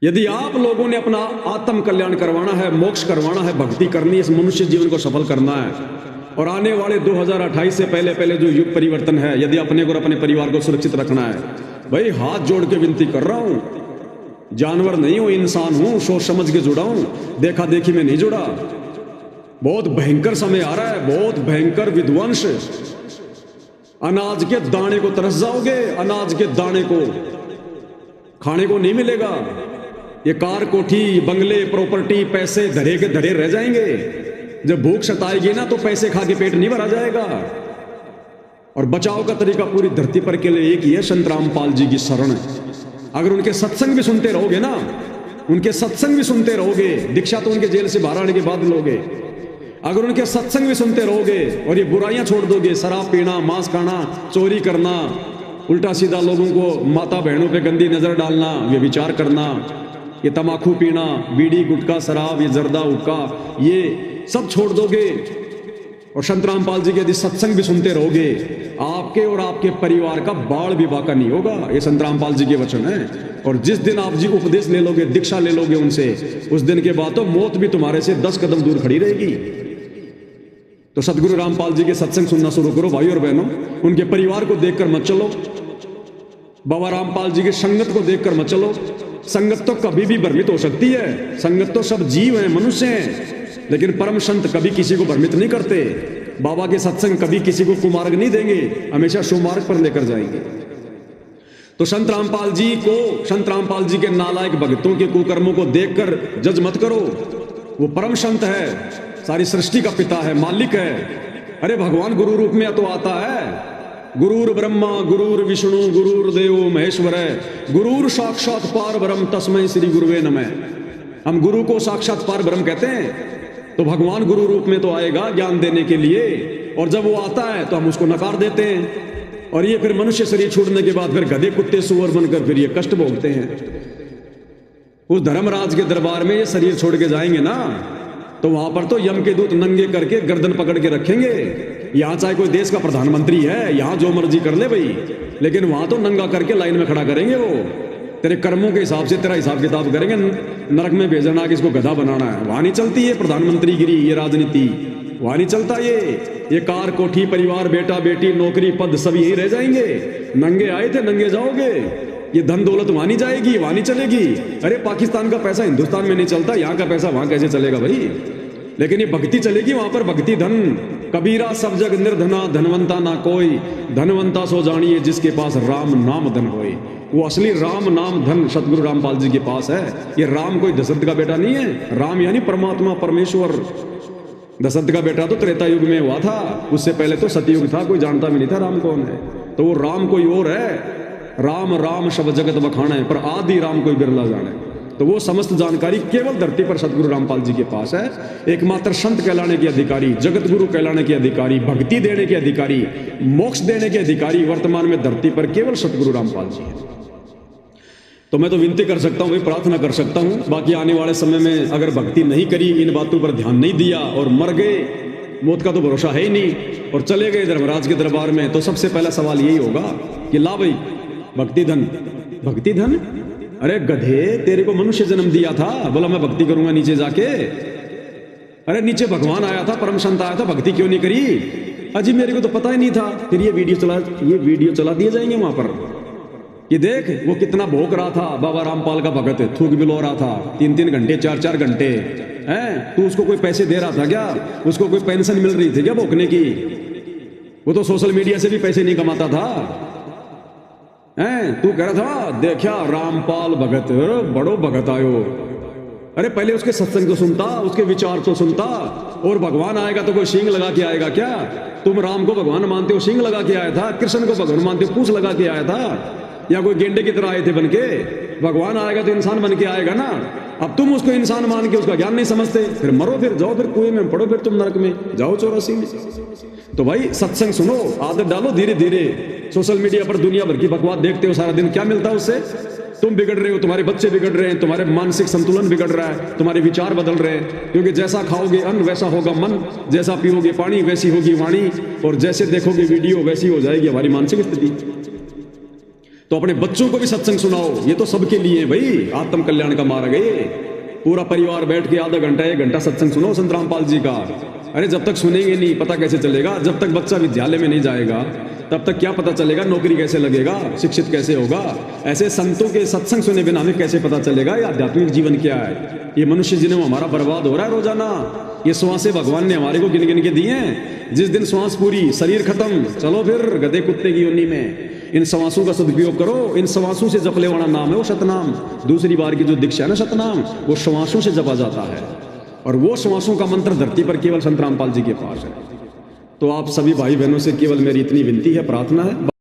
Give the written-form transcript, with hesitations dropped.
यदि आप लोगों ने अपना आत्म कल्याण करवाना है, मोक्ष करवाना है, भक्ति करनी है, इस मनुष्य जीवन को सफल करना है और आने वाले 2028 से पहले पहले जो युग परिवर्तन है, यदि अपने को और अपने परिवार को सुरक्षित रखना है, भाई हाथ जोड़ के विनती कर रहा हूं, जानवर नहीं हूं, इंसान हूं, सोच समझ के जुड़ा हूं, देखा देखी में नहीं जुड़ा। बहुत भयंकर समय आ रहा है, बहुत भयंकर विध्वंस। अनाज के दाने को तरस जाओगे, अनाज के दाने को खाने को नहीं मिलेगा। ये कार, कोठी, बंगले, प्रॉपर्टी, पैसे धरे के धरे रह जाएंगे। जब भूख सताएगी ना तो पैसे खा के पेट नहीं भरा जाएगा। और बचाव का तरीका पूरी धरती पर के लिए एक ही है, संत रामपाल जी की शरण है। अगर उनके सत्संग भी सुनते रहोगे ना, उनके सत्संग भी सुनते रहोगे, दीक्षा तो उनके जेल से बाहर आने के बाद लोगे, अगर उनके सत्संग भी सुनते रहोगे और ये बुराइयां छोड़ दोगे, शराब पीना, मांस खाना, चोरी करना, उल्टा सीधा लोगों को, माता बहनों पे गंदी नजर डालना, ये विचार करना, ये तमाकू पीना, बीड़ी, गुटखा, शराब, ये जर्दा, हुक्का, ये सब छोड़ दोगे और संत रामपाल जी के यदि सत्संग भी सुनते रहोगे, आपके और आपके परिवार का बाल भी बाका नहीं होगा। ये संत रामपाल जी के वचन है। और जिस दिन आप जी उपदेश ले लोगे, दीक्षा ले लोगे उनसे, उस दिन के बाद तो मौत भी तुम्हारे से 10 कदम दूर खड़ी रहेगी। तो सतगुरु रामपाल जी के सत्संग सुनना शुरू करो भाई और बहनों। उनके परिवार को देखकर मत चलो, बाबा रामपाल जी की संगत को देखकर मत चलो। संगत तो कभी भी भ्रमित हो सकती है, संगत तो सब जीव हैं, मनुष्य हैं, लेकिन परम संत कभी किसी को भ्रमित नहीं करते। बाबा के सत्संग कभी किसी को कुमार्ग नहीं देंगे, हमेशा सुमार्ग पर लेकर जाएंगे। तो संत रामपाल जी को, संत रामपाल जी के नालायक भक्तों के कुकर्मों को देखकर जज मत करो। वो परम संत है, सारी सृष्टि का पिता है, मालिक है। अरे भगवान गुरु रूप में तो आता है। गुरुर ब्रह्मा गुरुर विष्णु गुरुर्देव महेश्वर है, गुरुर साक्षात पार ब्रह्म तस्मै श्री गुरुवे नमः। हम गुरु को साक्षात पार ब्रह्म कहते हैं। तो भगवान गुरु रूप में तो आएगा ज्ञान देने के लिए, और जब वो आता है तो हम उसको नकार देते हैं। और ये फिर मनुष्य शरीर छोड़ने के बाद फिर गधे, कुत्ते, सुअर बनकर फिर ये कष्ट भोगते हैं। उस धर्मराज के दरबार में ये शरीर छोड़ के जाएंगे ना, तो वहां पर तो यम के दूत नंगे करके गर्दन पकड़ के रखेंगे। यहां चाहे कोई देश का प्रधानमंत्री है, यहां जो मर्जी कर ले भाई, लेकिन वहां तो नंगा करके लाइन में खड़ा करेंगे। वो तेरे कर्मों के हिसाब से तेरा हिसाब किताब करेंगे, नरक में भेजना कि इसको गधा बनाना है। वहां नहीं चलती ये प्रधानमंत्री गिरी, ये राजनीति वहां नहीं चलता। ये कार, कोठी, परिवार, बेटा बेटी, नौकरी, पद सब यही रह जाएंगे। नंगे आए थे नंगे जाओगे। ये धन दौलत वहां नहीं जाएगी, वहां नहीं चलेगी। अरे पाकिस्तान का पैसा हिंदुस्तान में नहीं चलता, यहाँ का पैसा वहां कैसे चलेगा भाई? लेकिन ये भक्ति चलेगी वहां पर, भक्ति धन। कबीरा सब जग निर्धना, धनवंता ना कोई, धनवंता सो जानिए जिसके पास राम नाम धन होए। वो असली राम नाम धन सतगुरु रामपाल जी के पास है। ये राम कोई दशरथ का बेटा नहीं है। राम यानी परमात्मा, परमेश्वर। दशरथ का बेटा तो त्रेता युग में हुआ था, उससे पहले तो सतयुग था, कोई जानता भी नहीं था राम कौन है। तो वो राम कोई और है। राम राम शब जगत बखाना है, पर आदि राम कोई बिरला जाने। तो वो समस्त जानकारी केवल धरती पर सतगुरु रामपाल जी के पास है। एकमात्र संत कहलाने के अधिकारी, जगत गुरु कहलाने के अधिकारी, भक्ति देने के अधिकारी, मोक्ष देने के अधिकारी वर्तमान में धरती पर केवल सतगुरु रामपाल जी है। तो मैं तो विनती कर सकता हूँ भाई, प्रार्थना कर सकता हूँ, बाकी आने वाले समय में अगर भक्ति नहीं करी, इन बातों पर ध्यान नहीं दिया और मर गए, मौत का तो भरोसा है ही नहीं, और चले गए धर्मराज के दरबार में, तो सबसे पहला सवाल यही होगा कि ला भाई भक्ति धन, भक्ति धन। अरे गधे, तेरे को मनुष्य जन्म दिया था, बोला मैं भक्ति करूंगा नीचे जाके। अरे नीचे भगवान आया था, परम संत आया था, भक्ति क्यों नहीं करी? अजी मेरे को तो पता ही नहीं था। फिर ये वीडियो चला दिए जाएंगे वहां पर। ये देख वो कितना भोग रहा था, बाबा रामपाल का भगत थूक बिलो रहा था 3-3 घंटे, 4-4 घंटे हैं। तू उसको कोई पैसे दे रहा था क्या? उसको कोई पेंशन मिल रही थी क्या भोगने की? वो तो सोशल मीडिया से भी पैसे नहीं कमाता था हैं। तू कह रहा था देखा रामपाल भगत, बड़ो भगत आयो। अरे पहले उसके सत्संग तो सुनता, उसके विचार तो सुनता। और भगवान आएगा तो कोई सींग लगा के आएगा क्या? तुम राम को भगवान मानते हो, सींग लगा के आया था। कृष्ण को भगवान मानते हो, पूंछ लगा के आया था, या कोई गेंडे की तरह आए थे बनके? भगवान आएगा तो इंसान बन के आएगा ना। अब तुम उसको इंसान मान के उसका ज्ञान नहीं समझते, फिर मरो, फिर जाओ, फिर कुएं में पड़ो, फिर तुम नरक में जाओ 84 में। तो भाई सत्संग सुनो, आदत डालो धीरे धीरे। सोशल मीडिया पर दुनिया भर की बकवास देखते हो सारा दिन, क्या मिलता है उससे? तुम बिगड़ रहे हो, तुम्हारे बच्चे बिगड़ रहे हैं, तुम्हारे मानसिक संतुलन बिगड़ रहा है, तुम्हारे विचार बदल रहे हैं। क्योंकि जैसा खाओगे अन्न वैसा होगा मन, जैसा पीओगे पानी वैसी होगी वाणी, और जैसे देखोगे वीडियो वैसी हो जाएगी हमारी मानसिक स्थिति। तो अपने बच्चों को भी सत्संग सुनाओ, ये तो सबके लिए है भाई, आत्म कल्याण का मार्ग है ये। पूरा परिवार बैठ के आधा घंटा 1 घंटा सत्संग सुनो संत रामपाल जी का। अरे जब तक सुनेंगे नहीं पता कैसे चलेगा? जब तक बच्चा विद्यालय में नहीं जाएगा तब तक क्या पता चलेगा नौकरी कैसे लगेगा, शिक्षित कैसे होगा? ऐसे संतों के सत्संग सुने बिना हमें कैसे पता चलेगा ये आध्यात्मिक जीवन क्या है? ये मनुष्य जीवन हमारा बर्बाद हो रहा है रोजाना। ये श्वासें भगवान ने हमारे को गिन गिन के दिए हैं। जिस दिन श्वास पूरी, शरीर खत्म, चलो फिर गधे कुत्ते की योनि में। इन श्वासों का सदुपयोग करो। इन श्वासों से जपले वाला नाम है वो सतनाम। दूसरी बार की जो दीक्षा है ना सतनाम, वो श्वासों से जपा जाता है, और वो श्वासों का मंत्र धरती पर केवल संत रामपाल जी के पास है। तो आप सभी भाई बहनों से केवल मेरी इतनी विनती है, प्रार्थना है।